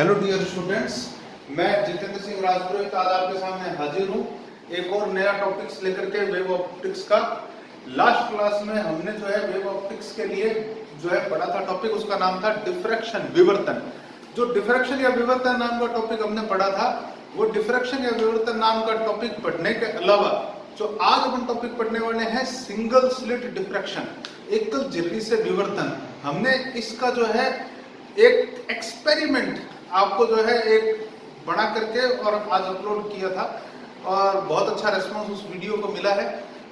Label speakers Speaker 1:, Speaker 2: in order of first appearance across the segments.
Speaker 1: Hello dear students, मैं जितेंद्र सिंह राजपुरोहित आज आपके सामने हाजिर हूँ एक और नया टॉपिक्स लेकर के वेव ऑप्टिक्स का। लास्ट क्लास में हमने जो है वेव ऑप्टिक्स के लिए जो है पढ़ा था टॉपिक, उसका नाम था डिफ्रैक्शन, विवर्तन। जो डिफ्रैक्शन या विवर्तन नाम का टॉपिक हमने पढ़ा था, वो डिफ्रैक्शन या विवर्तन नाम का टॉपिक पढ़ने के अलावा जो आज अपन टॉपिक पढ़ने वाले हैं सिंगल स्लिट डिफ्रैक्शन, एकल झिल्ली से विवर्तन। हमने इसका जो है एक एक्सपेरिमेंट आपको जो है एक बना करके और आज अपलोड किया था और बहुत अच्छा रिस्पांस उस वीडियो को मिला है।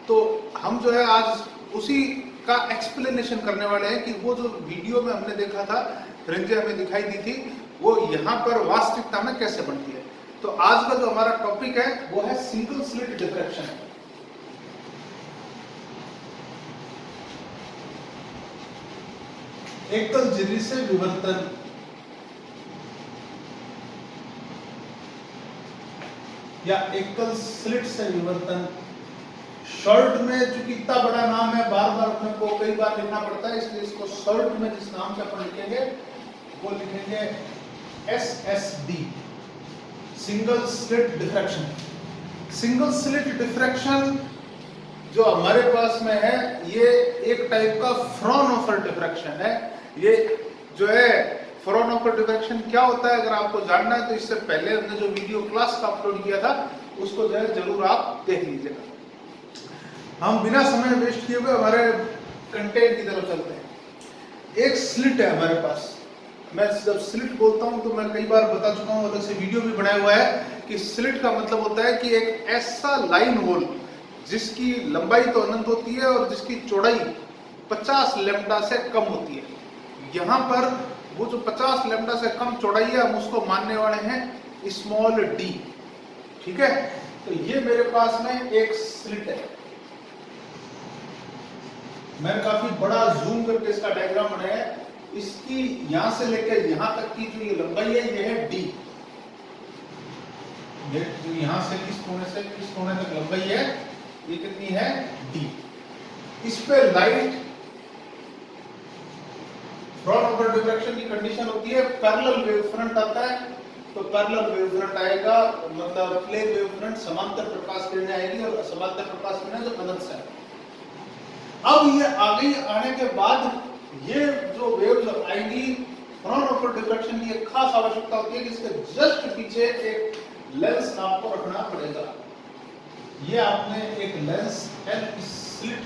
Speaker 1: तो हम जो है आज उसी का एक्सप्लेनेशन करने वाले हैं कि वो जो वीडियो में हमने देखा था, फ्रिंजें हमें दिखाई दी थी, वो यहाँ पर वास्तविकता में कैसे बनती है। तो आज का जो हमारा टॉपिक है वो है सिंगल स्लिट डिफ्रैक्शन। एकल झिल्ली से विवर्तन। या एकल स्लिट से विवर्तन। शॉर्ट में चूंकि इतना बड़ा नाम है, बार बार अपने को कई बार लिखना पड़ता है, इसलिए इसको शॉर्ट में जिस नाम से अपन लिखेंगे वो लिखेंगे SSD, single slit diffraction. Single slit diffraction जो हमारे पास में है, ये एक टाइप का फ्रॉनहोफर डिफ्रैक्शन है। ये जो है फ्रॉनहोफर डिफ्रैक्शन क्या होता है, अगर आपको जानना है तो इससे पहले हमने जो वीडियो क्लास का अपलोड किया था उसको जो है जरूर आप देख लीजिएगा। हम बिना समय वेस्ट किए हुए हमारे कंटेंट की तरफ चलते हैं। एक स्लिट है हमारे पास। मैं जब स्लिट बोलता हूं तो मैं कई बार बता चुका हूं, अलग से वीडियो भी बनाया हुआ है कि स्लिट का मतलब होता है कि एक ऐसा लाइन होल जिसकी लंबाई तो अनंत होती है और जिसकी चौड़ाई 50 लैम्डा से कम होती है। यहाँ पर वो जो 50 लैम्डा से कम चौड़ाई है, हम उसको मानने वाले हैं स्मॉल डी। ठीक है, तो ये मेरे पास में एक स्लिट है। मैंने काफी बड़ा जूम करके इसका डायग्राम बनाया है। इसकी यहां से लेकर यहां तक की जो ये लंबाई है, ये है डी। जो यहां से इस कोने तक लंबाई है, ये कितनी है, डी। इस पे लाइट फ्रॉनहोफर डिफ्रैक्शन की कंडीशन होती है, पैरेलल वेव फ्रंट आता है, तो पैरेलल वेव फ्रंट आएगा, मतलब प्लेन वेव फ्रंट, समांतर प्रकाश किरणें आएगी और समांतर प्रकाश किरणें जो अनंत से आएगी। अब ये आगे आने के बाद ये जो वेव्स आएंगी, फ्रॉनहोफर डिफ्रैक्शन की एक खास आवश्यकता होती है कि इसके जस्ट पीछे एक लेंस आपको रखना पड़ेगा। ये आपने एक लेंस इस स्लिट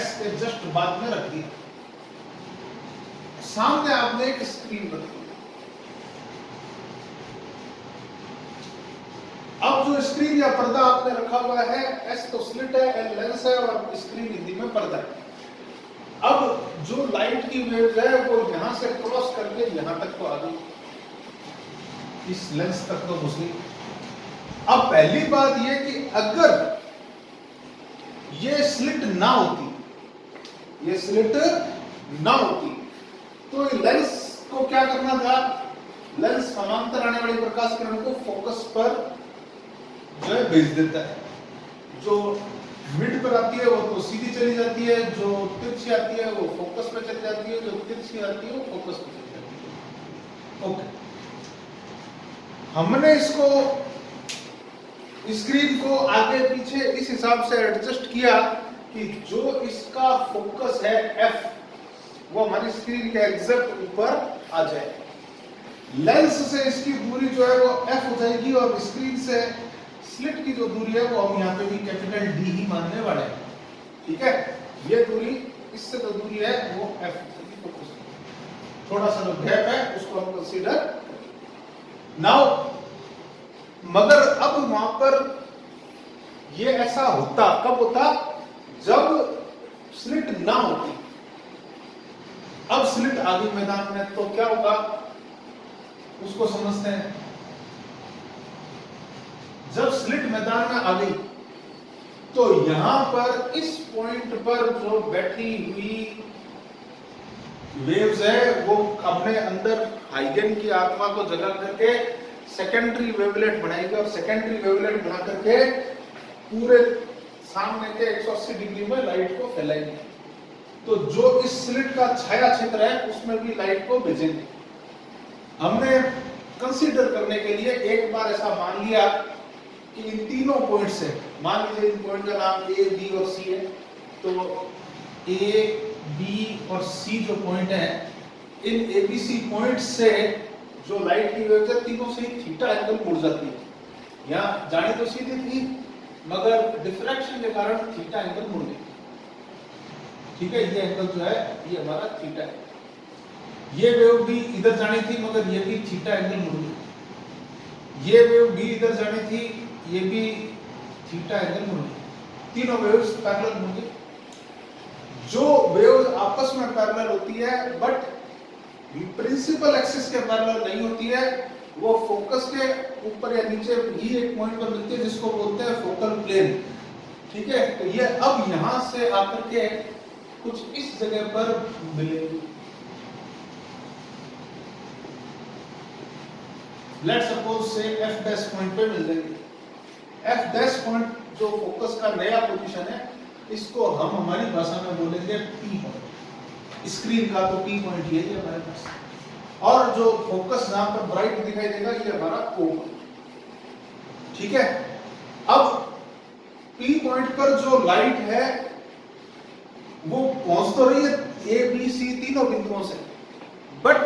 Speaker 1: S के जस्ट बाद में रख दिया। सामने आपने एक स्क्रीन रखी। अब जो स्क्रीन या पर्दा आपने रखा हुआ है, S तो स्लिट है, L लेंस है और स्क्रीन हिंदी में पर्दा है। अब जो लाइट की वेव्स है वो यहां से क्रॉस करके यहां तक तो आ गई, इस लेंस तक तो घुस गई। अब पहली बात ये कि अगर ये स्लिट ना होती, ये स्लिट ना होती तो लेंस को क्या करना था, लेंस समांतर आने वाली प्रकाश किरण को फोकस पर जो है भेज देता है। जो मिड पर आती है वो तो सीधी चली जाती है, जो तिरछी आती है वो फोकस पे चली जाती है, जो तिरछी आती है वो फोकस पे चली जाती है। ओके, हमने इसको स्क्रीन को आगे पीछे इस हिसाब से एडजस्ट किया कि जो इसका फोकस है F, वो हमारी स्क्रीन के एग्जैक्ट ऊपर आ जाए। लेंस से इसकी दूरी जो है वो F हो जाएगी और स्क्रीन से स्लिट की जो दूरी है वो हम यहाँ पे भी कैपिटल D ही मानने वाले हैं। ठीक है, ये दूरी इससे जो दूरी है वो F फोकस, थोड़ा सा जो गैप है उसको हम कंसीडर नाउ। मगर अब वहां पर ये ऐसा होता, कब होता, जब स्लिट ना होती। अब स्लिट आ गई मैदान में तो क्या होगा उसको समझते हैं। जब स्लिट मैदान में आ गई तो यहां पर इस पॉइंट पर जो बैठी हुई वेव्स है वो अपने अंदर हाइगन की आत्मा को जगा करके सेकेंडरी वेवलेट बनाएगी और सेकेंडरी वेवलेट बना करके पूरे सामने के 180 डिग्री में लाइट को फैलाएंगे। तो जो इस स्लिट का छाया क्षेत्र है उसमें भी लाइट को भेजेंगे। हमने कंसीडर करने के लिए एक बार ऐसा मान लिया कि इन तीनों पॉइंट से, मान लीजिए इन पॉइंट का नाम ए, बी और सी है, तो ए, बी और सी जो पॉइंट है, इन एबीसी पॉइंट से जो लाइट की वेव्स है तीनों से ही थीटा एंगल मुड़ जाती है। यहाँ जाने तो सीधी थी मगर डिफ्रैक्शन के कारण थीटा एंगल मुड़ गई। ठीक है, ये एंगल जो है ये हमारा थीटा है। ये वेव भी इधर जानी थी मगर ये भी थीटा एंगल मुड़ गई। ये वेव भी इधर जानी थी, ये भी थीटा एंगल मुड़ गई। तीनों वेव्स पैरेलल मुड़ गई। जो वेव्स आपस में पैरेलल होती है बट प्रिंसिपल एक्सिस के पैरेलल नहीं होती है, वो फोकस के ऊपर या नीचे ही एक पॉइंट पर मिलती है जिसको बोलते हैं फोकल प्लेन। ठीक है, तो ये अब यहां से आकर के कुछ इस जगह पर मिलेंगे। लेट्स सपोज से एफ डैश पॉइंट पे मिल जाएंगे। एफ डैश पॉइंट जो फोकस का नया पोजीशन है, इसको हम हमारी भाषा में बोलेंगे पी पॉइंट। स्क्रीन का तो पी पॉइंट ये है हमारे पास, और जो फोकस जहां पर ब्राइट दिखाई देगा ये हमारा ओ पॉइंट। ठीक है, अब पी पॉइंट पर जो लाइट है वो पहुंच तो रही है ए, बी, सी तीनों बिंदुओं से, बट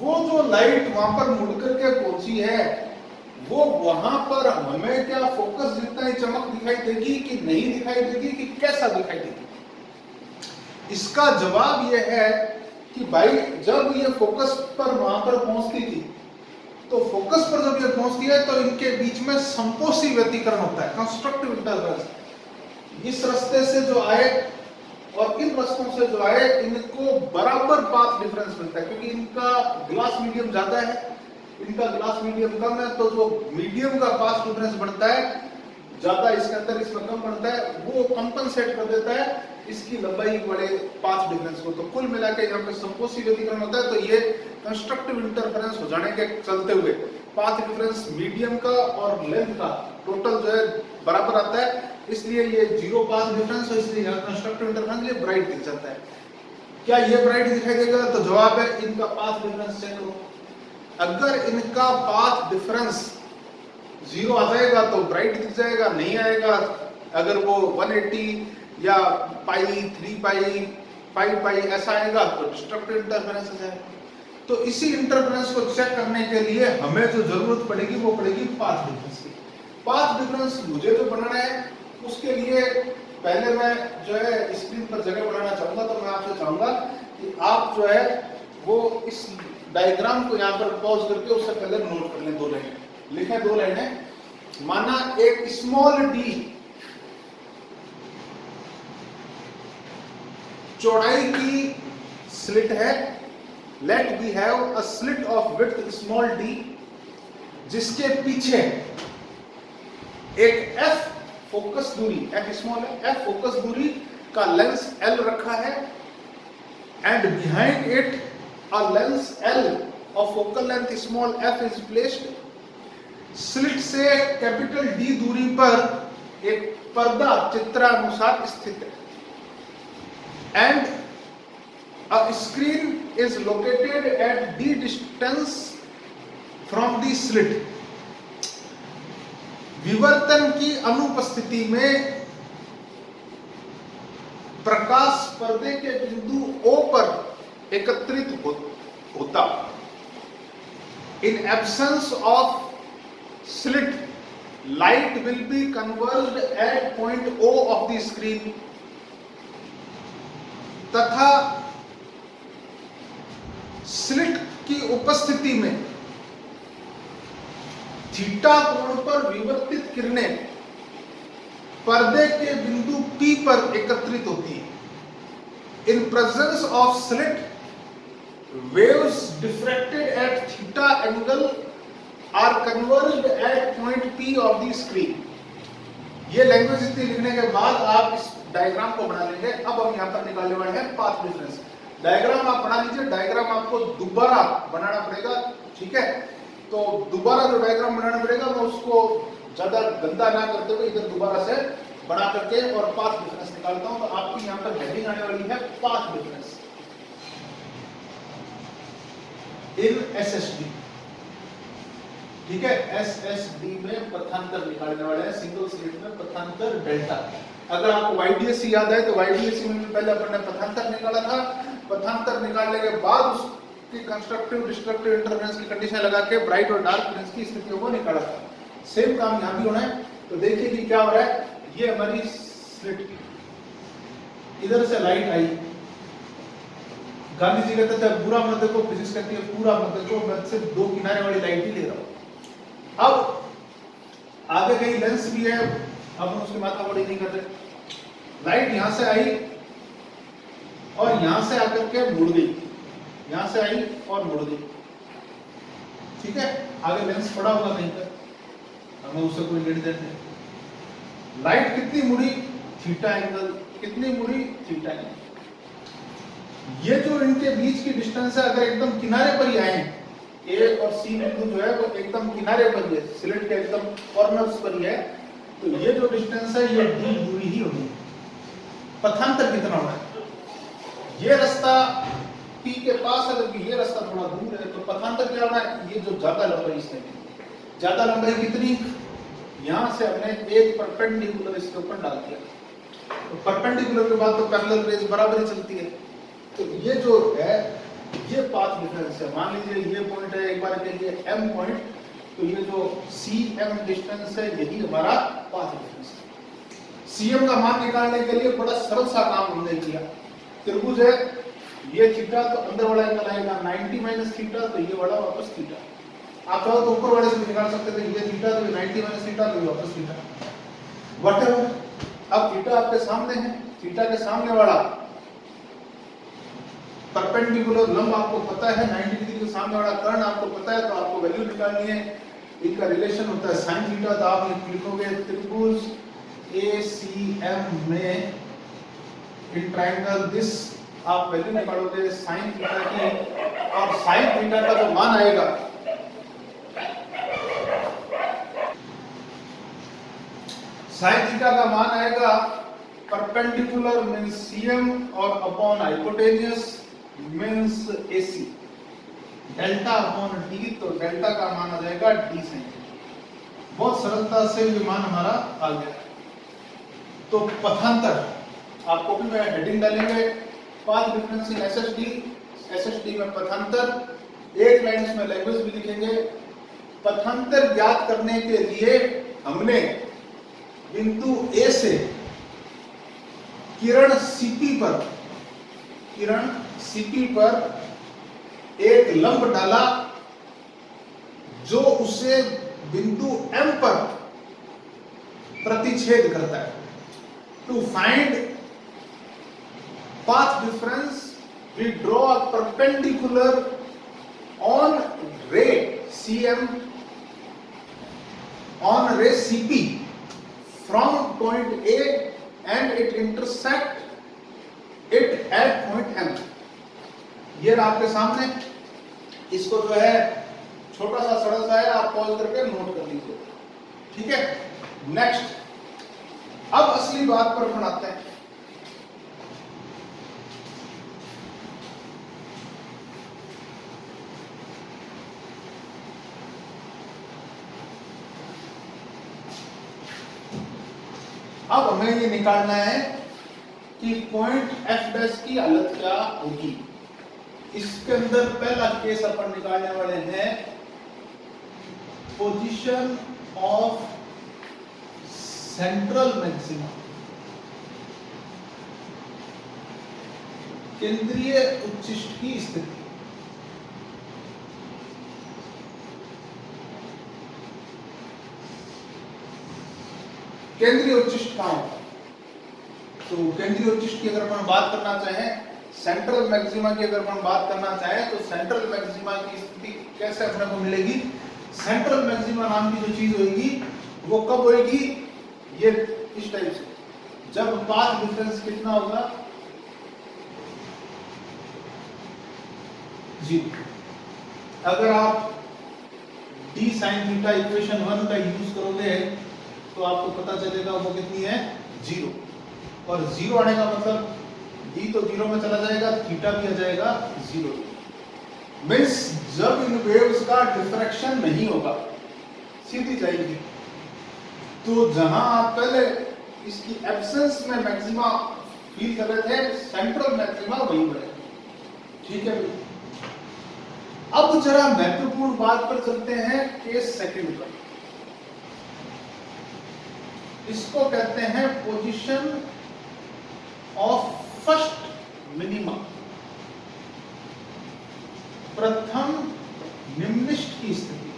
Speaker 1: वो जो लाइट वहां पर मुड़ करके पहुंची है वो वहां पर हमें क्या फोकस जितना ही चमक दिखाई देगी कि नहीं दिखाई देगी, कि कैसा दिखाई देगी? इसका जवाब यह है कि भाई जब ये फोकस पर वहां पर पहुंचती थी तो फोकस पर जब ये पहुंचती है तो इनके बीच में संपोषी व्यतिकरण होता है, कंस्ट्रक्टिव इंटरफेरेंस। इस रास्ते से जो आए और इन रास्तों से जो आए इनको बराबर पाथ डिफरेंस मिलता है, क्योंकि इनका ग्लास मीडियम ज्यादा है, इनका ग्लास मीडियम कम है, तो जो मीडियम का पाथ डिफरेंस बढ़ता है ज्यादा, इसके अंदर इसमें कम बढ़ता है, वो कंपनसेट कर देता है इसकी लंबाई बड़े पाथ डिफरेंस को। तो कुल मिला के यहाँ पे संपोषी व्यतिकरण होता है, तो ये कंस्ट्रक्टिव इंटरफेरेंस हो जाने के चलते हुए पाथ डिफरेंस मीडियम का और लेंथ का टोटल जो है बराबर आता है, इसलिए ये जीरो पाथ डिफरेंस है, इसलिए यहाँ कंस्ट्रक्टिव इंटरफेरेंस ये ब्राइट दिख जाता है। क्या ये ब्राइट दिखाई देगा? तो जवाब है इनका पाथ डिफरेंस चेक करो। अगर इनका पाथ डिफरेंस जीरो आ जाएगा तो ब्राइट दिख जाएगा, नहीं आएगा अगर वो 180 या पाई, 3 पाई, 5 पाई ऐसा आएगा तो डिस्ट्रक्टिव इंटरफेरेंस आ जाएगा। तो इसी इंटरफेरेंस को चेक करने के लिए हमें जो जरूरत पड़ेगी वो पड़ेगी पाथ डिफरेंस की। पाथ डिफरेंस मुझे जो बनाना है उसके लिए पहले मैं जो है स्क्रीन पर जगह बनाना चाहूंगा, तो मैं आपसे चाहूंगा कि आप जो है वो इस डायग्राम को यहाँ पर पॉज करके उससे पहले नोट कर लें। 2 लाइनें लिखें, 2 लाइनें। माना एक स्मॉल डी चौड़ाई की स्लिट है, let we have a slit of width small D, जिसके पीछे एक एफ फोकस दूरी, एफ स्मॉल है, एफ फोकस दूरी का लेंस एल रखा है, and behind it a lens L of focal length small F is placed. Slit से कैपिटल डी दूरी पर एक पर्दा चित्रानुसार स्थित है, and a screen is located at d distance from the slit। विवर्तन की अनुपस्थिति में प्रकाश पर्दे के बिंदु O पर एकत्रित होता। In absence of slit, light will be converged at point O of the screen। तथा स्लिट की उपस्थिति में थीटा कोण पर विवर्तित किरणें पर्दे के बिंदु P पर एकत्रित होती है। In presence of slit, waves diffracted at theta angle are converged at point P of the screen। ये लैंग्वेज इतनी लिखने के बाद आप इस डायग्राम को बना लेंगे। अब हम यहाँ पर निकालने वाले हैं पाथ डिफरेंस। डायग्राम आप बना लीजिए, डायग्राम आपको दोबारा बनाना पड़ेगा, ठीक है? तो दोबारा जो डायग्राम बनाना पड़ेगा मैं उसको ज्यादा गंदा ना करते हुए इधर दोबारा से बना करके और पाथ डिफरेंस निकालता हूं। तो आपकी यहाँ पर हेडिंग आने वाली है पाथ डिफरेंस। इन SSD, ठीक है, SSD में पथांतर निकालने वाले हैं, सिंगल स्लिट में पथांतर डेल्टा। अगर आपको YDSC याद है तो YDSC में भी पहले अपन ने पथांतर निकाला था। पथांतर निकालने के बाद उसकी कंस्ट्रक्टिव डिस्ट्रक्टिव इंटरफेरेंस की कंडीशन लगा के ब्राइट और डार्क फ्रिंज की स्थितियों को निकाला था। सेम काम यहाँ भी होना है। तो देखिए कि क्या हो रहा है, ये हमारी स्लिट, इधर से लाइट आई, गांधी जी कहते थे पूरा मत देखो, फिजिक्स कहती है पूरा मत देखो, मैं सिर्फ दो किनारे वाली लाइट ही ले रहा हूं। अब आगे कहीं लेंस भी है, अब हम उसकी मात्रा बड़ी नहीं करते। लाइट यहां से आई और यहां से आकर के मुड़ गई, यहां से आई और मुड़ गई, ठीक है, आगे लेंस पड़ा होगा कहीं पर, हमें उससे कोई लेने देने नहीं। लाइट कितनी मुड़ी, थीटा एंगल, कितनी मुड़ी, थीटा एंगल। ये जो इनके बीच की डिस्टेंस है, अगर एकदम किनारे पर ही आए, ए और सी बिंदु जो है वो एकदम किनारे पर ही है, स्लिट के एकदम कॉर्नर्स पर ही है, तो ये जो डिस्टेंस है ये डी दूरी ही होगी। पथांतर कितना होना है, ये रास्ता P के पास है जबकि ये रास्ता थोड़ा दूर है, तो पथांतर क्या होना है, ये जो ज्यादा लंबाई इसने, ज्यादा लंबाई कितनी, यहां से हमने एक परपेंडिकुलर इसके ऊपर डाल दिया, तो परपेंडिकुलर के बाद तो पैरेलल रेज बराबर ही चलती है। तो ये जो है ये पाथ डिफरेंस है। मान लीजिए ये पॉइंट है, एक बार के लिए M पॉइंट, तो ये जो CM डिस्टेंस है यही हमारा पाथ डिफरेंस है। CM का मान निकालने के लिए बड़ा सरल सा काम हमने किया। त्रिभुज है, ये थीटा, तो अंदर वाला एंगल आएगा 90 माइनस थीटा, तो ये वाला वापस थीटा। आप चाहो तो ऊपर वाले से भी निकाल सकते थे, ये थीटा तो ये 90 माइनस थीटा, तो ये वापस थीटा, व्हाटएवर। अब थीटा आपके सामने है, थीटा के सामने वाला परपेंडिकुलर लंब आपको पता है, 90 डिग्री के सामने वाला कर्ण आपको पता है, तो आपको वैल्यू निकालनी है। इनका रिलेशन होता है sin थीटा, तो आप लिखोगे त्रिभुज ACM में इन ट्रायंगल दिस, आप वैल्यू निकालोगे sin थीटा की, और sin थीटा का जो मान आएगा, sin थीटा का मान आएगा परपेंडिकुलर मींस CM और upon hypotenuse means AC, delta upon D, तो डेल्टा का मान आ जाएगा D sin। बहुत सरलता से ये मान हमारा आ गया। तो पथांतर, आपको भी मैं हेडिंग डालेंगे, पाथ डिफरेंस इन SSD में पथांतर, एक लाइन इसमें लैंग्वेज भी लिखेंगे। पथांतर ज्ञात करने के लिए हमने बिंदु A से किरण CP पर एक लंब डाला जो उसे बिंदु M पर प्रतिच्छेद करता है। To find path difference we draw a perpendicular on ray CP from point A and it intersect it at point M। ये आपके सामने, इसको जो है छोटा सा सरल सा है, आप पॉज करके नोट कर लीजिए, ठीक है। नेक्स्ट, अब असली बात पर अपन आते हैं। अब हमें ये निकालना है कि पॉइंट F' की हालत क्या होगी। इसके अंदर पहला केस अपन निकालने वाले हैं, पोजीशन ऑफ सेंट्रल मैक्सिमा, केंद्रीय उच्चिष्ट की स्थिति। केंद्रीय उच्चिष्ट कहां है, तो केंद्रीय उच्चिष्ट की अगर अपन बात करना चाहें, सेंट्रल मैक्सिमा की अगर हम बात करना चाहें, तो सेंट्रल मैक्सिमा की स्थिति कैसे अपने को मिलेगी। सेंट्रल मैक्सिमा नाम की जो चीज होगी वो कब होगी, ये इस टाइप से, जब पाथ डिफरेंस कितना होगा, जी। अगर आप d sin थीटा इक्वेशन 1 का यूज करोगे तो आपको पता चलेगा वो कितनी है, 0। और 0 आने का मतलब d तो 0 में चला जाएगा, थीटा भी आ जाएगा 0। मीन्स जब इन वेव्स का डिफ्रैक्शन नहीं होगा, सीधी जाएगी। तो जहां आप पहले इसकी एब्सेंस में मैक्सिमा फील कर रहे थे, सेंट्रल मैक्सिमा वही बढ़े। ठीक है भाई। अब जरा महत्वपूर्ण बात पर चलते हैं, केस सेकंड पर। इसको कहते हैं पोजीशन ऑफ फर्स्ट मिनिमा, प्रथम निम्निष्ठ की स्थिति।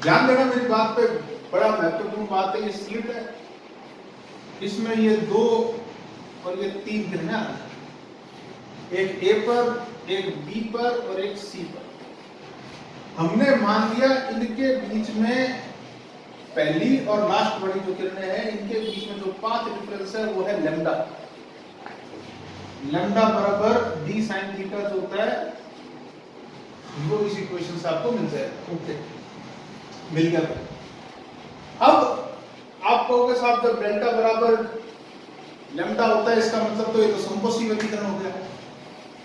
Speaker 1: ध्यान देना मेरी बात पे, बड़ा महत्वपूर्ण बात है। ये स्लिट है, इसमें ये 2 और ये 3 किरणें आ रही हैं, एक ए पर, एक बी पर और एक सी पर। हमने मान लिया इनके बीच में पहली और लास्ट वाली जो किरणें हैं, इनके बीच में जो पाथ डिफरेंस है वो है लैम्डा। लैम्डा बराबर डी साइन थीटा जो होता है वो इस इक्वेशन से आपको मिल जाएगा। ओके, मिल गया। अब आप कहोगे साहब जब डेल्टा बराबर लैम्डा होता है, इसका मतलब तो ये तो संकोची व्यतिकरण हो गया।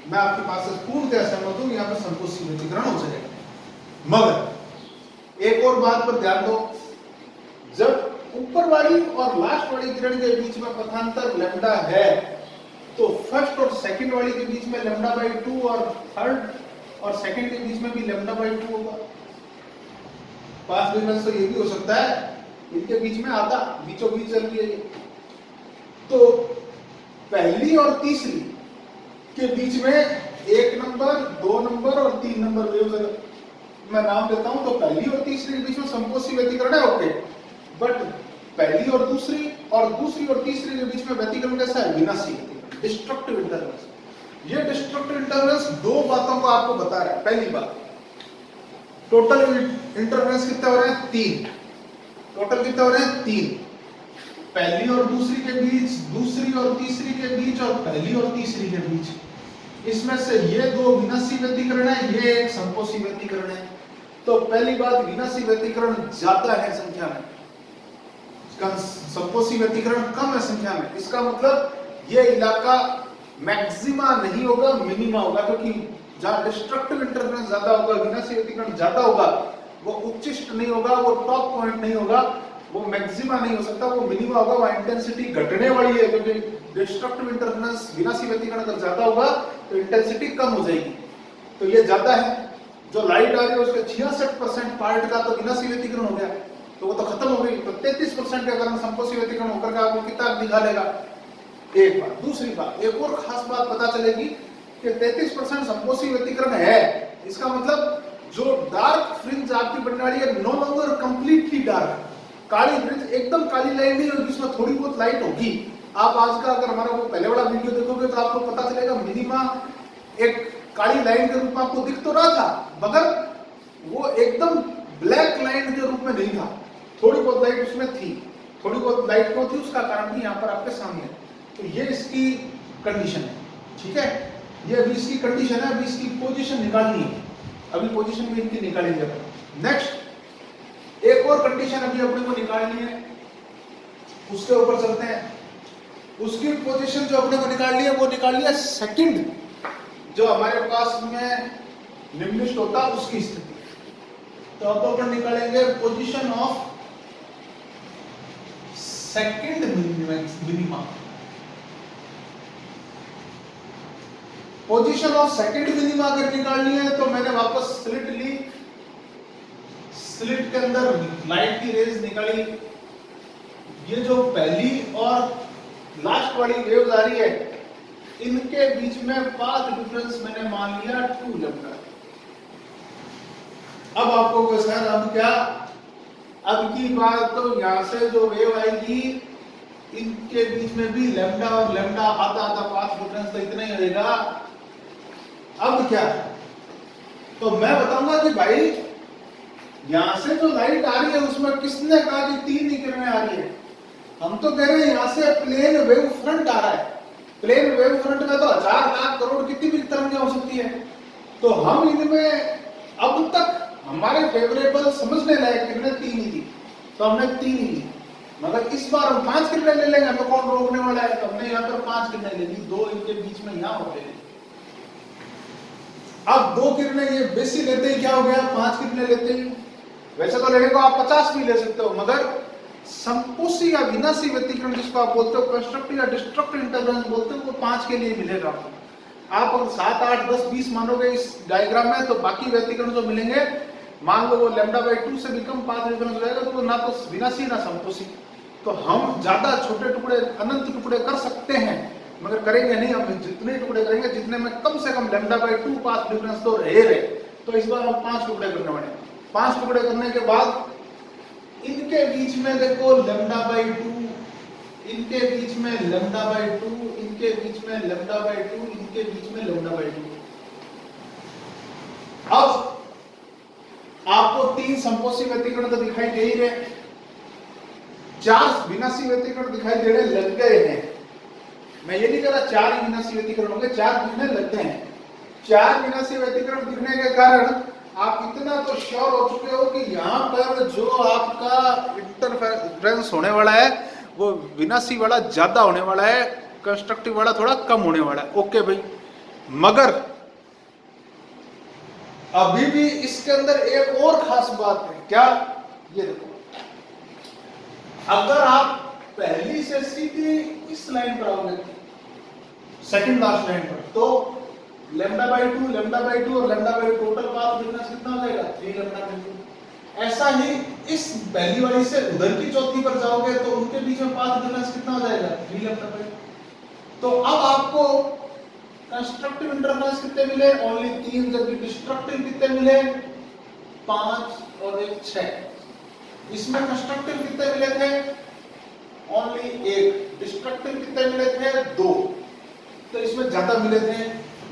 Speaker 1: मैं आपके पास से पूर्णतः सहमत हूं, यहाँ पे संकोची व्यतिकरण हो जाएगा। मगर एक और बात पर ध्यान दो, जब ऊपर वाली और लास्ट वाली किरण के बीच में पथांतर लैम्डा है, तो फर्स्ट और सेकंड वाली के बीच में लैम्डा बाई 2 और थर्ड और सेकंड के बीच में भी लैम्डा बाई 2 होगा। पास डिफरेंस तो ये भी हो सकता है, इनके बीच में आधा बीचों बीच चल रही है ये। तो पहली और तीसरी के बीच में 1 नंबर, 2 नंबर और 3 नंबर वेव्स मैं नाम देता हूं, तो पहली और तीसरी के बीच में संकोची व्यतिकरण है। ओके, बट पहली और दूसरी और तीसरी के बीच में व्यतिकरण कैसा है? विनाशी व्यतिकरण, डिस्ट्रक्टिव इंटरफेरेंस। ये डिस्ट्रक्टिव इंटरफेरेंस 2 बातों को आपको बता रहा है। पहली बात, टोटल इंटरफेरेंस कितने हो रहे हैं? 3। टोटल कितने हो रहे हैं? 3। पहली और दूसरी के बीच, दूसरी और तीसरी के बीच और पहली और तीसरी के बीच। इसमें से ये 2 विनाशी व्यतिकरण है, ये एक संकोची व्यतिकरण है। तो पहली बात, विनाशी व्यतिकरण ज्यादा है संख्या में, संकोची व्यतिकरण कम है संख्या में। इसका मतलब ये इलाका मैक्सिमा नहीं होगा, मिनिमा होगा, क्योंकि जहां डिस्ट्रक्टिव इंटरफेरेंस ज्यादा होगा, विनाशी व्यतिकरण ज्यादा होगा, वो उच्चिष्ट नहीं होगा, वो टॉप पॉइंट नहीं होगा, वो मैक्सिमा नहीं हो सकता, वो मिनिमा होगा, वो इंटेंसिटी घटने वाली है। क्योंकि डिस्ट्रक्टिव इंटरफेरेंस, विनाशी व्यतिकरण अगर ज्यादा होगा तो इंटेंसिटी कम हो जाएगी। तो ये ज्यादा है, जो लाइट आ रही है उसके 66% पार्ट का तो विनाशी व्यतिकरण हो गया, तो वो तो खत्म हो गई। तो 33% के अगर संकोची व्यतिकरण होकर के आपको कितना दिखा लेगा? एक बात। दूसरी बात, एक और खास बात पता चलेगी कि 33% संकोची व्यतिकरण है, इसका मतलब जो डार्क फ्रिंज आपकी बनने वाली है नो लॉन्गर कंप्लीटली डार्क। काली फ्रिंज एकदम काली लाइन नहीं होगी, उसमें थोड़ी बहुत लाइट होगी। आप आज का अगर हमारा वो पहले वाला वीडियो देखोगे तो आपको पता चलेगा मिनिमा एक काली लाइन के रूप में आपको दिख तो रहा था, मगर वो एकदम ब्लैक लाइन के रूप में नहीं था। थोड़ी बहुत लाइट उसमें थी। थोड़ी बहुत लाइट क्यों थी उसका कारण भी यहाँ पर आपके सामने है। तो ये इसकी कंडीशन है, ठीक है। ये अभी इसकी कंडीशन है, अभी इसकी पोजीशन निकालनी है, अभी पोजीशन भी इनकी निकालेंगे अपन। नेक्स्ट एक और कंडीशन अभी अपने को निकालनी है, उसके ऊपर चलते हैं। उसकी पोजीशन जो अपने को निकालनी है वो निकालनी है सेकंड, जो हमारे पास में निम्नलिखित होता है उसकी स्थिति। तो अब अपन निकालेंगे position of second minima. Position of second minima अगर निकालनी है तो मैंने वापस स्लिट ली, स्लिट के अंदर लाइट की रेज निकाली। ये जो पहली और लास्ट वाली वेव्स आ रही है, इनके बीच में पाथ डिफरेंस मैंने मान लिया 2 लैम्डा। अब आपको सर अब क्या, अब की बात तो यहां से जो वेव आएगी इनके बीच में भी लैम्डा और लैम्डा आधा आधा पाथ डिफरेंस तो इतना ही रहेगा। अब क्या, तो मैं बताऊंगा कि भाई यहां से जो लाइट आ रही है उसमें किसने कहा कि 3 ही किरणें आ रही है? हम तो कह रहे हैं यहां से प्लेन वेव फ्रंट आ रहा है। प्लेन वेव फ्रंट में तो 1000 लाख करोड़ कितनी भी तरंगें हो सकती है। तो हम इनमें अब तक हमारे फेवरेबल समझने लायक किरणें 3 ही थी, तो हमने 3 ही ली। मगर इस बार हम 5 किरणें ले लेंगे, हमें कौन रोकने वाला है? तो हमने यहाँ पर 5 किरणें ले ली, 2 इनके बीच में यहाँ हो गए। अब 2 किरणें ये बेसी लेते ही क्या हो गया? 5 किरणें लेते ही। वैसे तो लेने को आप 50 भी ले सकते हो, मगर संपोषी या विनाशी व्यतिकरण जिसको आप बोलते हो, कंस्ट्रक्टिव या डिस्ट्रक्टिव इंटरफेरेंस बोलते हो, वो 5 के लिए मिलेगा आपको। आप अगर 7, 8, 10, 20 मानोगे इस डायग्राम में, तो बाकी व्यतिकरण जो मिलेंगे, मान लो वो λ/2 से भी कम पाथ डिफरेंस हो जाएगा, तो वो ना तो विनाशी ना संपोषी। तो हम ज्यादा छोटे टुकड़े, अनंत टुकड़े कर सकते हैं, मगर करेंगे नहीं। हम जितने टुकड़े करेंगे जितने में कम से कम λ/2 पाथ डिफरेंस तो रहे। तो इस बार हम 5 टुकड़े करने वाले हैं। 5 टुकड़े करने के बाद इनके बीच में देखो λ/2, इनके बीच में λ/2, इनके बीच में λ/2, इनके बीच में λ/2। अब आपको 3 संपोषी व्यतिकरण तो दिखाई दे ही रहे, 4 विनाशी व्यतिकरण दिखाई दे रहे, लग गए हैं। मैं ये नहीं कह रहा 4 ही विनाशी व्यतिकरण होंगे, 4 दिखने लगते हैं। 4 विनाशी व्यतिकरण दिखने के कारण आप इतना तो श्योर हो चुके हो कि यहाँ पर जो आपका इंटरफेरेंस होने वाला है वो विनाशी वाला ज्यादा होने वाला है, कंस्ट्रक्टिव वाला थोड़ा कम होने वाला है। ओके भाई, मगर अभी भी इसके अंदर एक और खास बात है। क्या? ये देखो, अगर आप पहली से सीधी इस लाइन पर आओगे, सेकंड लास्ट लाइन पर, तो λ/2, λ/2 और λ/2 टोटल पाथ डिफरेंस कितना हो जाएगा? 3λ/2। ऐसा ही इस पहली वाली से उधर की चौथी पर जाओगे तो उनके बीच में पाथ डिफरेंस कितना हो जाएगा? 3λ/2। तो अब आपको कंस्ट्रक्टिव इंटरफेरेंस कितने मिले? ओनली 3, जबकि डिस्ट्रक्टिव कितने मिले? 5 और 1 6। इसमें कंस्ट्रक्टिव कितने मिले थे? ओनली 1। डिस्ट्रक्टिव कितने मिले थे? 2। तो इसमें ज्यादा मिले थे,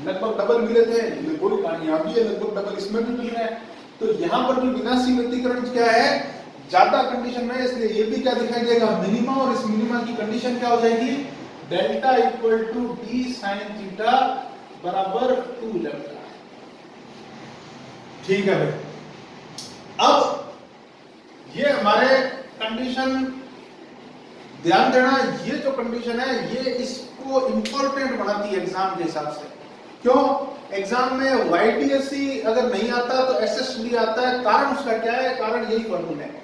Speaker 1: लगभग डबल मिले थे। पूरी कहानी यहां भी है, लगभग डबल इसमें भी मिल रहा है। तो यहां पर भी विनाशी व्यतिकरण क्या है? ज्यादा कंडीशन में, इसलिए ये भी क्या दिखाई देगा? मिनिमा। और इस मिनिमा की कंडीशन क्या हो जाएगी? Delta equal to D sine theta बराबर 2λ। ठीक है भाई। अब ये हमारे कंडीशन, ध्यान देना, ये जो कंडीशन है ये इसको इंपॉर्टेंट बनाती है एग्जाम के हिसाब से। क्यों? एग्जाम में YDSC अगर नहीं आता तो SSD आता है। कारण उसका क्या है? कारण यही फॉर्मूला है।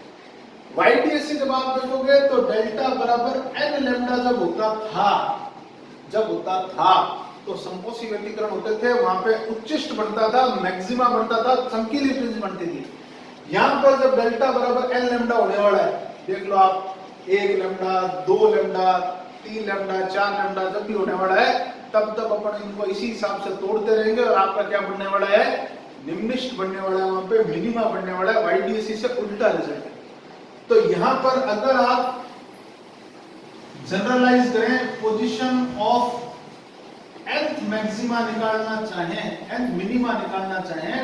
Speaker 1: YDSC जब आप देखोगे तो डेल्टा बराबर n लैम्डा जब होता था तो संपोषी व्यतिकरण होते थे, वहां पे उच्चिष्ट बनता था, मैक्सिमा बनता था, संकीर्ण फ्रिंज बनती थी। यहां पर जब डेल्टा बराबर n लैम्डा होने वाला है, देख लो आप, 1 लैम्डा, 2 लैम्डा, 3 लैम्डा, 4 लैम्डा जब भी होने वाला है, तब तब अपन इनको इसी हिसाब से तोड़ते रहेंगे और आपका क्या बनने वाला है? निम्निष्ठ बनने वाला है, वहां पे मिनिमा बनने वाला है। YDSC से उल्टा रिजल्ट है। तो यहां पर अगर आप जनरलाइज करें, पोजीशन ऑफ nth मैक्सिमा निकालना चाहें, nth मिनिमा निकालना चाहें,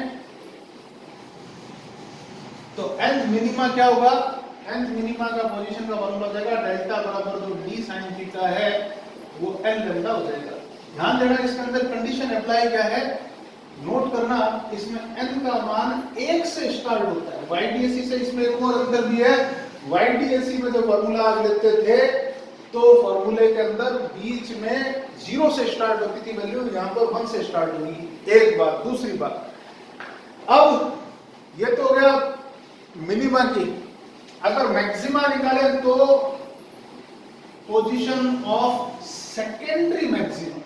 Speaker 1: तो nth मिनिमा क्या होगा? nth मिनिमा का पोजीशन का फॉर्मूला हो जाएगा डेल्टा बराबर जो d sin थीटा है वो n लैम्डा हो जाएगा। ध्यान देना, इसके अंदर कंडीशन अप्लाई क्या है, नोट करना। इसमें n का मान 1 से स्टार्ट होता है। YDSC से इसमें एक और अंतर भी है। YDSC में जो फॉर्मूला लेते थे तो फॉर्मूले के अंदर बीच में 0 से स्टार्ट होती थी वैल्यू, यहां पर 1 से स्टार्ट होगी। एक बात। दूसरी बात, अब ये तो हो गया मिनिमा की। अगर मैक्सिमा निकाले तो पोजीशन ऑफ सेकेंडरी मैक्सिमा,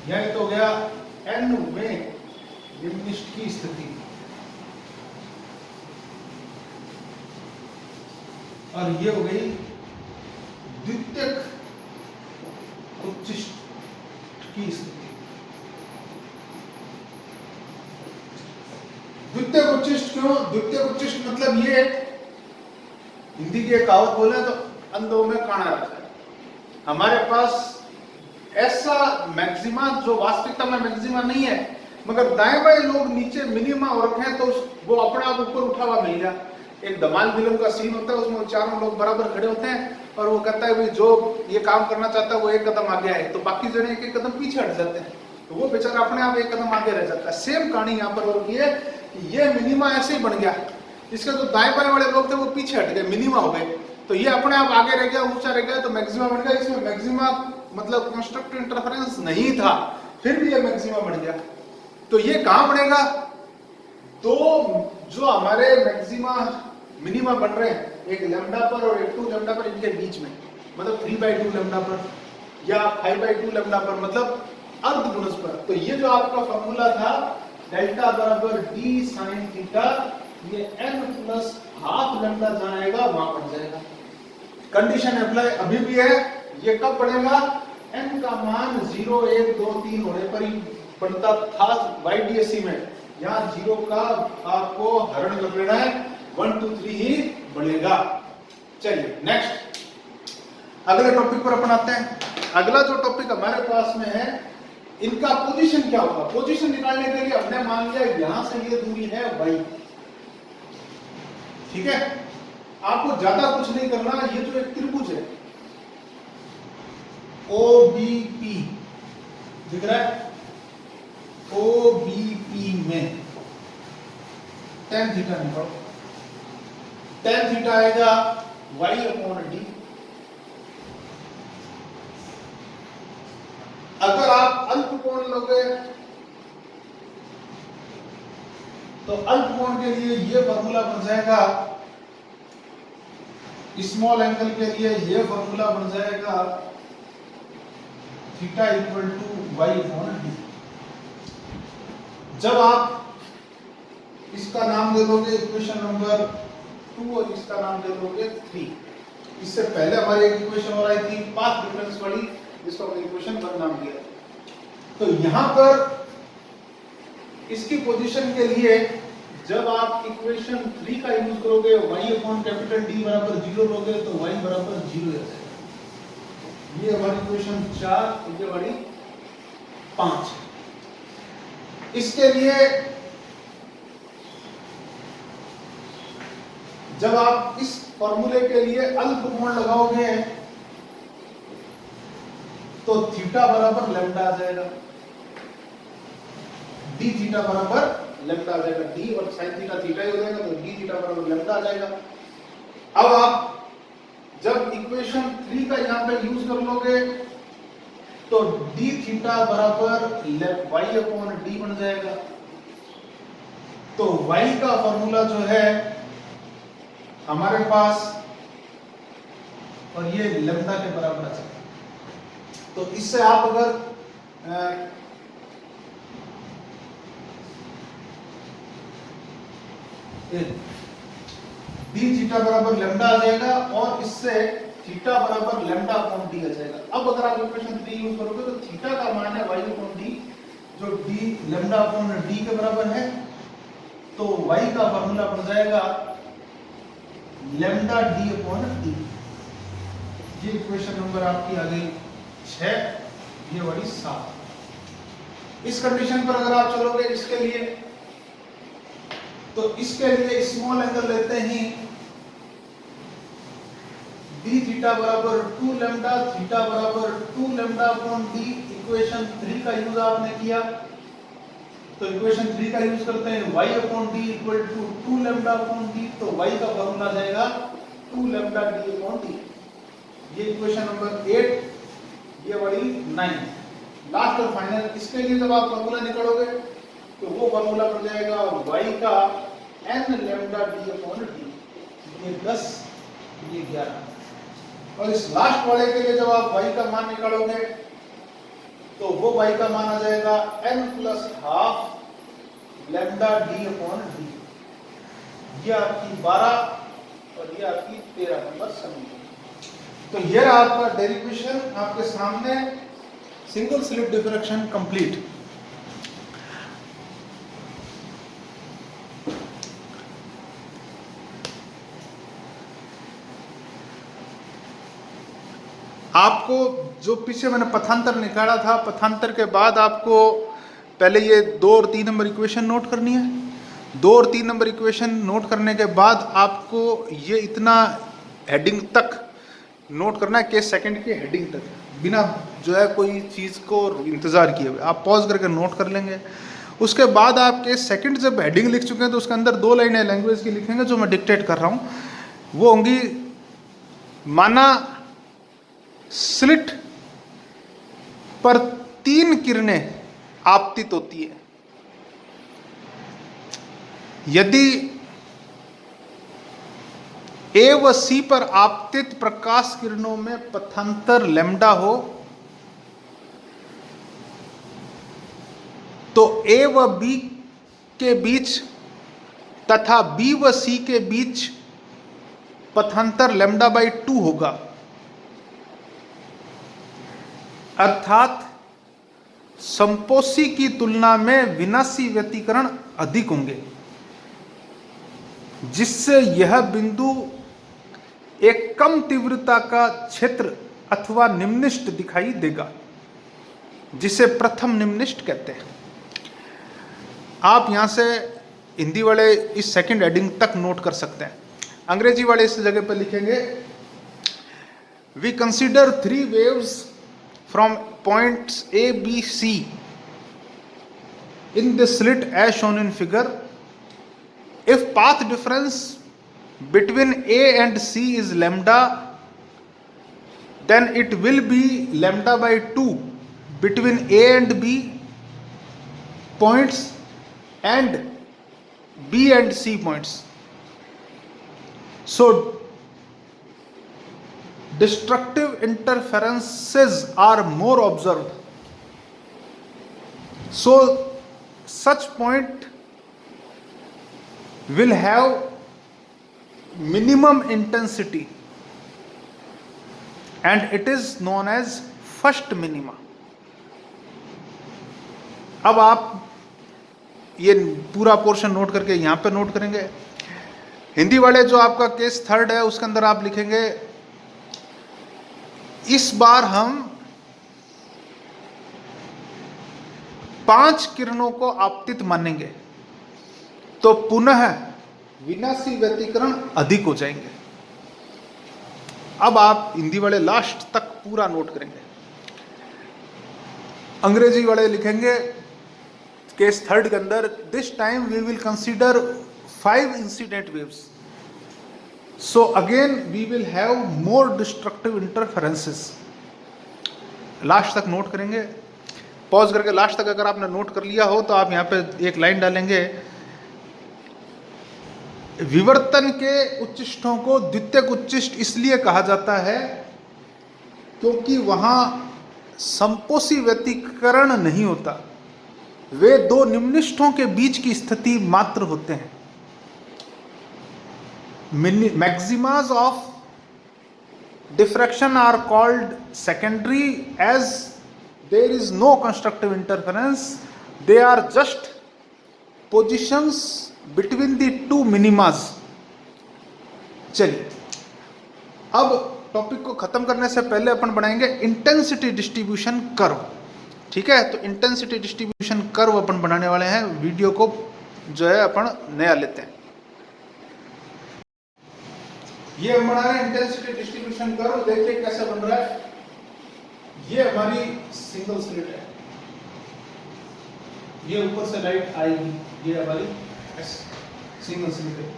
Speaker 1: यह तो हो गया n में निम्निष्ठ की स्थिति, और ये हो गई द्वितीयक उच्चिष्ट की स्थिति। द्वितीयक उच्चिष्ट क्यों? द्वितीयक उच्चिष्ट मतलब ये, हिंदी की एक कहावत बोले तो अंधों में काना रहता है। हमारे पास ऐसा मैक्सिमा जो वास्तविकता में मैक्सिमा नहीं है, मगर दाएं बाएं लोग नीचे मिनिमा हो रखे हैं, तो वो अपने आप ऊपर उठा हुआ मिल गया। एक धमाल फिल्म का सीन होता है, उसमें चारों लोग बराबर खड़े होते हैं और वो कहता है जो ये काम करना चाहता है वो एक कदम आगे आए, तो बाकी जने एक एक कदम पीछे हट जाते हैं, तो वो बेचारा अपने आप एक कदम आगे रह जाता है। सेम कहानी यहाँ पर हो रही है कि ये मिनिमा ऐसे ही बन गया। इसके जो दाएं बाएं वाले लोग थे वो पीछे हट गए, मिनिमा हो गए, तो ये अपने आप आगे रह गया, ऊंचा रह गया, तो मैक्सिमा बन गया। इसमें मैक्सिमा मतलब कंस्ट्रक्टिव इंटरफेरेंस नहीं था, फिर भी ये मैक्सिमा बन गया। तो ये कहां बनेगा? तो जो हमारे मैक्सिमा मिनिमा बन रहे हैं, एक लैम्डा पर और एक 2 लैम्डा पर, इनके बीच में, मतलब 3/2 लैम्डा पर या 5/2 लैम्डा पर, मतलब अर्धगुणज पर। तो ये जो आपका फॉर्मूला था डेल्टा बराबर d sin थीटा, ये n प्लस हाफ लैम्डा जहां आएगा वहां बन जाएगा। कंडीशन अप्लाई अभी भी है, ये कब बनेगा? n का मान 0 1 2 3 होने पर ही बनता था YDSC में। यहाँ 0 का आपको हरण कर लेना है, 1 2 3 ही बढ़ेगा। चलिए नेक्स्ट, अगले टॉपिक पर अपन आते हैं। अगला जो टॉपिक हमारे पास में है, इनका पोजीशन क्या होगा? पोजीशन निकालने के लिए हमने मान लिया यहां से ये दूरी है y, ठीक है। आपको ज्यादा कुछ नहीं करना, ये जो एक त्रिभुज है OBP दिख रहा है, OBP में tan थीटा निकालो। tan थीटा आएगा y/d। अगर आप अल्पकोण लोगे तो अल्पकोण के लिए ये फॉर्मूला बन जाएगा, स्मॉल एंगल के लिए ये फॉर्मूला बन जाएगा थीटा इक्वल टू y/d। जब आप इसका नाम दे दोगे इक्वेशन नंबर 2 और इसका नाम दे दोगे 3, इससे पहले हमारी एक इक्वेशन और आई थी पाथ डिफरेंस वाली, जिसको हमने इक्वेशन 1 नाम दिया। तो यहां पर इसकी पोजीशन के लिए जब आप इक्वेशन 3 का यूज करोगे, y/D बराबर 0 लोगे तो y बराबर 0 आ जाएगा। ये हमारी इक्वेशन 4, ये हमारी 5। इसके लिए जब आप इस फॉर्मूले के लिए अल्पकोण लगाओगे तो थीटा बराबर लैम्डा आ जाएगा, d थीटा बराबर लैम्डा आ जाएगा, d और sin थीटा थीटा ही हो जाएगा, तो d थीटा बराबर लैम्डा आ जाएगा। अब आप जब इक्वेशन 3 का यहां पे यूज कर लोगे तो d थीटा बराबर y/d बन जाएगा। तो y का फॉर्मूला जो है हमारे पास, और ये लैम्डा के बराबर आ जाएगा। तो इससे आप अगर d थीटा बराबर लैम्डा आ जाएगा और इससे थीटा बराबर लैम्डा अपॉन d आ जाएगा। अब अगर आप इक्वेशन 3 यूज करोगे तो थीटा का मान है y/d, जो d लैम्डा अपॉन d के बराबर है, तो y का फार्मूला बन जाएगा लैम्डा d अपॉन d। ये इक्वेशन नंबर आपकी आ गई 6, ये वाली 7। इस कंडीशन पर अगर आप चलोगे इसके लिए, तो इसके लिए स्मॉल एंगल लेते ही d थीटा बराबर 2 लैम्डा, थीटा बराबर 2 लैम्डा अपॉन d। इक्वेशन 3 का यूज आपने किया, तो इक्वेशन 3 का यूज करते हैं y upon d equal to 2 lambda upon d, तो y का फॉर्मूला जाएगा 2 लैम्डा d अपॉन d। ये इक्वेशन नंबर 8, ये वाली 9। लास्ट और फाइनल, इसके लिए जब आप फॉर्मूला निकालोगे तो वो फॉर्मूला बन जाएगा y का n lambda d upon d। ये 10, ये 11। और इस लास्ट वाले के लिए जब आप y का मान निकालोगे तो वो y का मान आ जाएगा n plus half lambda d upon d। ये आपकी 12 और ये आपकी 13 नंबर समीकरण। तो ये रहा आपका डेरिवेशन आपके सामने, सिंगल स्लिट डिफ्रैक्शन कंप्लीट। आपको जो पीछे मैंने पथांतर निकाला था, पथांतर के बाद आपको पहले ये 2 और 3 नंबर इक्वेशन नोट करनी है। 2 और 3 नंबर इक्वेशन नोट करने के बाद आपको ये इतना हेडिंग तक नोट करना है, केस सेकंड के हेडिंग तक, बिना जो है कोई चीज़ को इंतज़ार किए हुए आप पॉज करके नोट कर लेंगे। उसके बाद आपके सेकंड जब हेडिंग लिख चुके हैं तो उसके अंदर 2 लाइनें लैंग्वेज की लिखेंगे जो मैं डिक्टेट कर रहा हूं, वो होंगी माना स्लिट पर 3 किरणें आपतित होती है। यदि ए व सी पर आपतित प्रकाश किरणों में पथांतर लैम्डा हो तो ए व बी के बीच तथा बी व सी के बीच पथांतर λ/2 होगा, अर्थात संपोषी की तुलना में विनाशी व्यतिकरण अधिक होंगे, जिससे यह बिंदु एक कम तीव्रता का क्षेत्र अथवा निम्निष्ट दिखाई देगा, जिसे प्रथम निम्निष्ट कहते हैं। आप यहां से हिंदी वाले इस सेकंड हेडिंग तक नोट कर सकते हैं। अंग्रेजी वाले इस जगह पर लिखेंगे, we consider 3 waves from points A B C in the slit as shown in figure. If path difference between A and C is lambda, then it will be λ/2 between A and B points and B and C points. So destructive interferences are more observed. So such point will have minimum intensity and it is known as first minima. अब आप ये पूरा portion note करके यहां पे note करेंगे। हिंदी वाले जो आपका केस थर्ड है उसके अंदर आप लिखेंगे, इस बार हम 5 किरणों को आपतित मानेंगे तो पुनः विनाशी व्यतिकरण अधिक हो जाएंगे। अब आप हिंदी वाले लास्ट तक पूरा नोट करेंगे। अंग्रेजी वाले लिखेंगे केस थर्ड के अंदर, this time we will consider 5 incident waves, so again we will have more destructive interferences. Last तक नोट करेंगे, पॉज करके लास्ट तक अगर आपने नोट कर लिया हो तो आप यहां पे एक लाइन डालेंगे, विवर्तन के उच्चिष्टों को द्वितीयक उच्चिष्ट इसलिए कहा जाता है क्योंकि वहां संपोषी व्यतिकरण नहीं होता, वे 2 निम्निष्ठों के बीच की स्थिति मात्र होते हैं। Maximas of diffraction are called secondary as there is no constructive interference, they are just positions between the 2 minimas. चलिए अब टॉपिक को खत्म करने से पहले अपन बनाएंगे इंटेंसिटी डिस्ट्रीब्यूशन कर्व। ठीक है, तो इंटेंसिटी डिस्ट्रीब्यूशन कर्व अपन बनाने वाले हैं। वीडियो को जो है अपन नया लेते हैं। ये हम बना रहे हैं इंटेंसिटी डिस्ट्रीब्यूशन कर्व। देखिए कैसे बन रहा है। ये हमारी सिंगल स्लिट है, ये ऊपर से लाइट आएगी, ये हमारी सिंगल स्लिट है।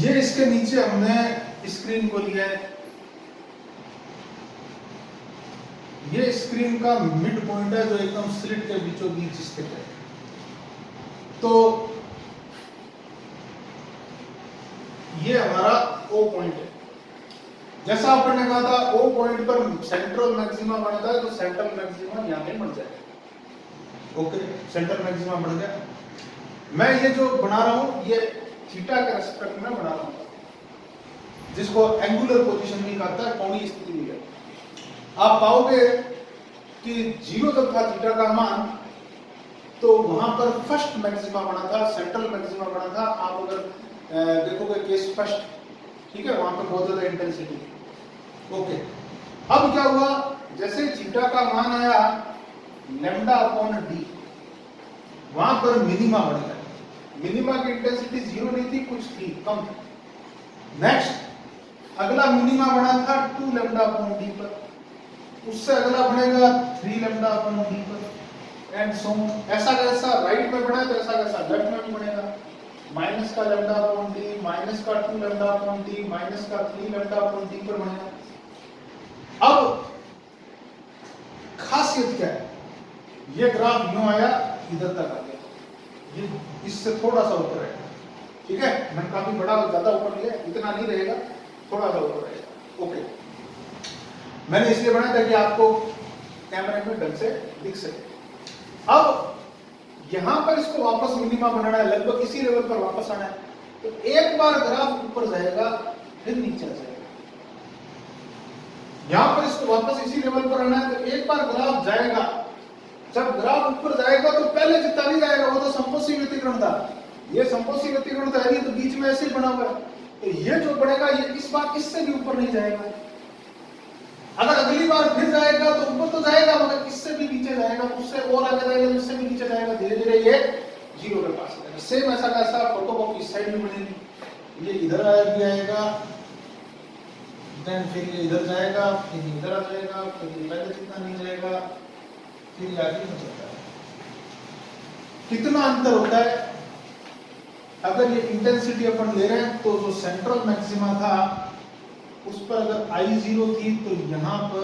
Speaker 1: ये इसके नीचे हमने स्क्रीन को लिया है, ये स्क्रीन का मिड पॉइंट है जो एकदम स्लिट के बीचों बीच स्थित है। तो ये हमारा ओ पॉइंट है। जैसा अपन ने कहा था ओ पॉइंट पर सेंट्रल मैक्सिमा बनता है, तो सेंट्रल मैक्सिमा यहां पे बन जाएगा। ओके, सेंट्रल मैक्सिमा बन गया। मैं ये जो बना रहा हूं ये थीटा के रेस्पेक्ट में बना रहा हूं, जिसको एंगुलर पोजीशन भी कहता है, कोणीय स्थिति भी है। आप पाओगे कि 0 तक था थीटा का मान, तो वहां पर फर्स्ट मैक्सिमा बना था, सेंट्रल मैक्सिमा बना था। आप अगर देखोगे केस फर्स्ट, ठीक है, वहां पर बहुत ज्यादा इंटेंसिटी। ओके, अब क्या हुआ, जैसे थीटा का मान आया λ/d, वहां पर मिनिमा बढ़ गया। मिनिमा की इंटेंसिटी 0 नहीं थी, कुछ थी, कम थी। नेक्स्ट अगला मिनिमा बना था 2λ/d पर, उससे अगला बनेगा 3λ/d पर, एंड सो ऐसा कैसा राइट में बढ़ा है तो ऐसा कैसा लेफ्ट में भी बढ़ेगा, माइनस का लैम्डा अपॉन डी, माइनस का 2 लैम्डा अपॉन डी, माइनस का 3 लैम्डा अपॉन डी पर बढ़ेगा। अब खासियत क्या है, ये ग्राफ यूं आया इधर तक आ गया, ये इससे थोड़ा सा ऊपर है, ठीक है, मैंने काफी बड़ा ज्यादा ऊपर लिया, इतना नहीं रहेगा, थोड़ा सा ऊपर रहेगा। ओके, मैंने इसलिए बनाया ताकि आपको कैमरे में ढंग से दिख सके। अब यहां पर इसको वापस मिनिमा बनाना है, लगभग इसी लेवल पर वापस आना है, तो एक बार ग्राफ ऊपर जाएगा फिर नीचे जाएगा। यहां पर इसको वापस इसी लेवल पर आना है, तो एक बार ग्राफ जाएगा, जब ग्राफ ऊपर जाएगा तो पहले जितना नहीं जाएगा वो तो संपोषी व्यतिकरण था, ये संपोषी व्यतिकरण था, तो बीच में ऐसे ही बना हुआ है, तो ये जो बढ़ेगा ये इस बार इससे भी ऊपर नहीं जाएगा। अगर अगली बार फिर जाएगा तो ऊपर तो जाएगा मगर इससे भी नीचे जाएगा, उससे और आगे जाएगा, इससे भी नीचे जाएगा, धीरे धीरे ये जीरो के पास आएगा। सेम ऐसा कैसा फोटोकॉपी इस साइड में बनेगी, ये इधर आएगा, देन फिर ये इधर जाएगा, फिर इधर आ जाएगा, फिर ये पहले जितना नहीं जाएगा, फिर ये आगे हो जाता है। कितना अंतर होता है, अगर ये इंटेंसिटी अपन ले रहे हैं तो जो सेंट्रल मैक्सिमा था उस पर अगर I0 थी तो यहाँ पर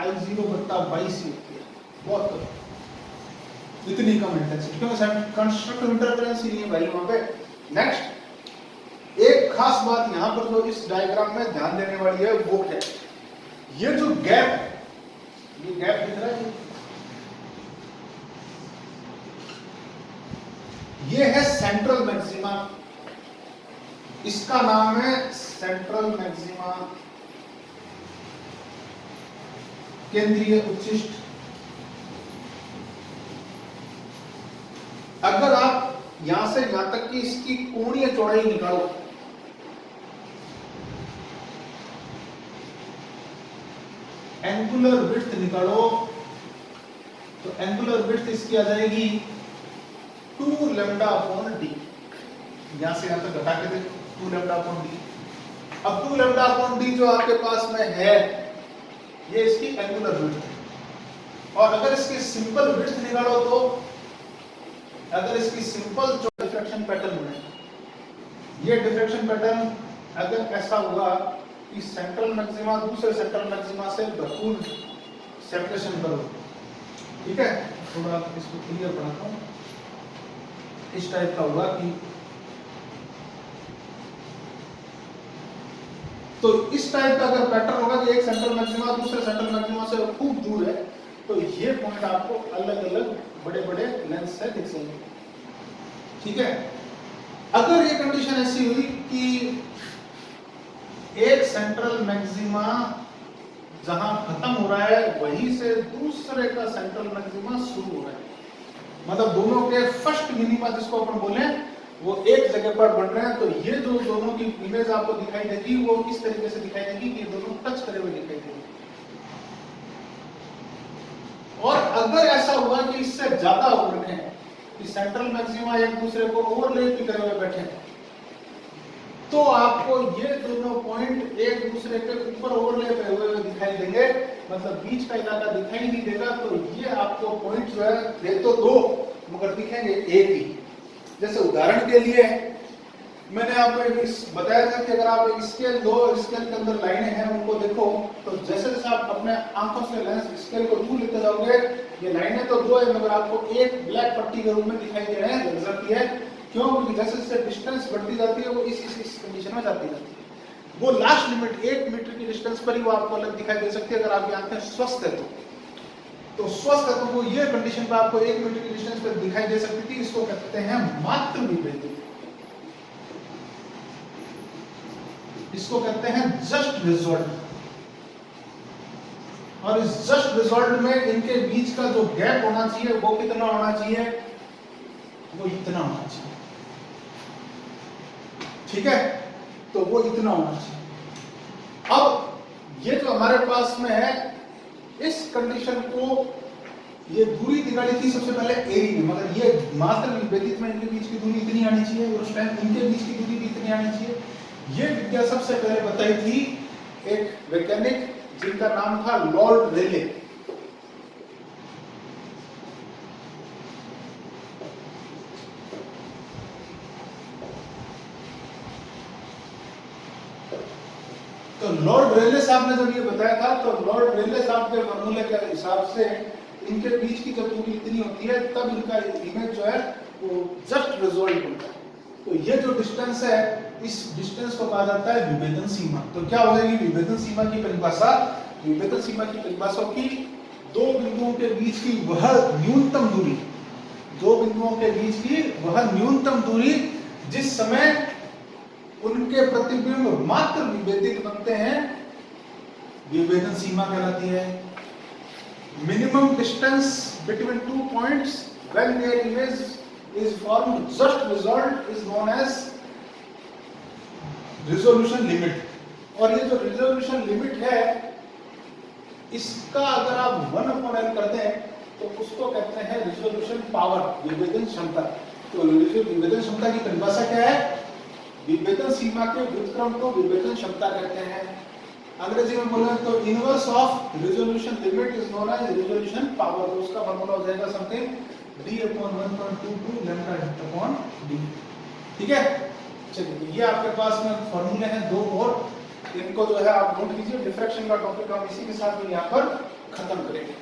Speaker 1: I0 बट्टा 22 होती है, बहुत कम, इतनी कम इंटेंसिटी, क्योंकि कंस्ट्रक्टिव इंटरफेरेंस ही नहीं है भाई वहां पे। नेक्स्ट एक खास बात यहाँ पर जो इस डायग्राम में ध्यान देने वाली है वो है ये जो गैप, ये गैप दिख रहा है, ये है सेंट्रल मैक्सिमा, इसका नाम है सेंट्रल मैक्सिमा, केंद्रीय उच्चिष्ट। अगर आप यहां से यहां तक की इसकी कोणीय चौड़ाई निकालो, एंगुलर विड्थ निकालो, तो एंगुलर विड्थ इसकी आ जाएगी 2 लैम्डा अपॉन डी, यहां से यहां तक घटा के देखो 2 लैम्डा अपॉन डी। अब 2 लैम्डा अपॉन डी जो आपके पास में है ये इसकी एंगुलर विड्थ है, और अगर इसकी सिंपल विड्थ निकालो तो अगर इसकी सिंपल जो डिफ्रैक्शन पैटर्न बने, ये डिफ्रैक्शन पैटर्न अगर ऐसा हुआ कि सेंट्रल मैक्सिमा दूसरे सेंट्रल मैक्सिमा से बिल्कुल सेपरेशन पर हो, ठीक है, थोड़ा इसको क्लियर बनाता हूं, इस टाइप का हुआ कि तो इस टाइप का अगर पैटर्न होगा कि एक सेंट्रल मैक्सिमा दूसरे सेंट्रल मैक्सिमा से खूब दूर है, तो ये पॉइंट आपको अलग अलग बड़े बड़े लेंस से दिख जाएंगे, ठीक है। अगर ये कंडीशन ऐसी हुई कि एक सेंट्रल मैक्सिमा जहां खत्म हो रहा है वहीं से दूसरे का सेंट्रल मैक्सिमा शुरू हो रहा है, मतलब दोनों के फर्स्ट मिनिमा जिसको अपन बोले वो एक जगह पर बन रहे हैं, तो ये जो दोनों की इमेज आपको दिखाई देगी वो इस तरीके से दिखाई देगी कि ये दोनों टच करे हुए दिखाई देंगे। और अगर ऐसा हुआ कि इससे ज्यादा हो रहे हैं कि सेंट्रल मैक्सिमा एक दूसरे को ओवरलैप भी करे हुए बैठे हैं, तो आपको ये दोनों पॉइंट एक दूसरे के ऊपर ओवरलैप हुए दिखाई देंगे, मतलब बीच का इलाका दिखाई नहीं देगा। तो ये आपको पॉइंट जो है दे तो दो मगर दिखेंगे एक ही। जैसे उदाहरण के लिए मैंने आपको बताया था कि अगर आप एक स्केल दो, स्केल के अंदर लाइनें हैं उनको देखो, तो जैसे जैसे आप अपने आंखों से लेंस स्केल को दूर लेते जाओगे, ये लाइनें तो दो है मगर आपको एक ब्लैक पट्टी के रूप में दिखाई दे रहे हैं, लग जाती है। क्यों? क्योंकि जैसे जैसे डिस्टेंस बढ़ती जाती है वो इस कंडीशन में जाती रहती है। वो लास्ट लिमिट 1 मीटर की डिस्टेंस पर ही वो आपको अलग दिखाई दे सकती है अगर आपकी आंखें स्वस्थ है तो स्वस्थ है तो वो ये कंडीशन पर आपको 1 मीटर की डिस्टेंस पर दिखाई दे सकती थी। इसको कहते हैं मात्र विभेदी, इसको कहते हैं जस्ट रिजल्ट। और इस जस्ट रिजल्ट में इनके बीच का जो गैप होना चाहिए वो कितना होना चाहिए? वो इतना होना चाहिए, ठीक है, तो वो इतना होना चाहिए। अब ये जो हमारे पास में है इस कंडीशन को, ये दूरी निकाली थी सबसे पहले एरी में, मगर ये मात्र विभेदित में इनके बीच की दूरी इतनी आनी चाहिए और उस टाइम इनके बीच की दूरी भी इतनी आनी चाहिए। ये विद्या सबसे पहले बताई थी एक वैज्ञानिक जिनका नाम था लॉर्ड रेले। तो लॉर्ड रेले साहब ने जब ये बताया था, तो लॉर्ड रेले साहब के फॉर्मूले के हिसाब से इनके बीच की जब दूरी इतनी होती है तब इनका इमेज जो है वो जस्ट रिजॉल्व होता है। तो ये जो डिस्टेंस है, इस डिस्टेंस को कहा जाता है विभेदन सीमा। तो क्या हो जाएगी विभेदन सीमा की परिभाषा? विभेदन सीमा की परिभाषा की दो बिंदुओं के बीच की वह न्यूनतम दूरी, दो बिंदुओं के बीच की वह न्यूनतम दूरी जिस समय उनके प्रतिबिंब मात्र विभेदित बनते हैं, विभेदन सीमा कहलाती है। Minimum distance between two points when their image is formed just result is known as resolution limit. और ये जो रिजोल्यूशन लिमिट है, इसका अगर आप 1/n कर दें तो उसको कहते हैं रिजोल्यूशन पावर, विभेदन क्षमता। तो विभेदन क्षमता की परिभाषा क्या है? विभेदन सीमा के व्युत्क्रम को विभेदन क्षमता कहते हैं। अंग्रेजी में बोले तो inverse of resolution limit is known as resolution power. तो उसका फॉर्मूला हो जाएगा समथिंग d/1.22 λ/d। ठीक है, चलिए ये आपके पास में फॉर्मूले हैं दो, और इनको जो है आप नोट कीजिए। डिफ्रैक्शन का टॉपिक हम इसी के साथ में यहाँ पर खत्म करेंगे।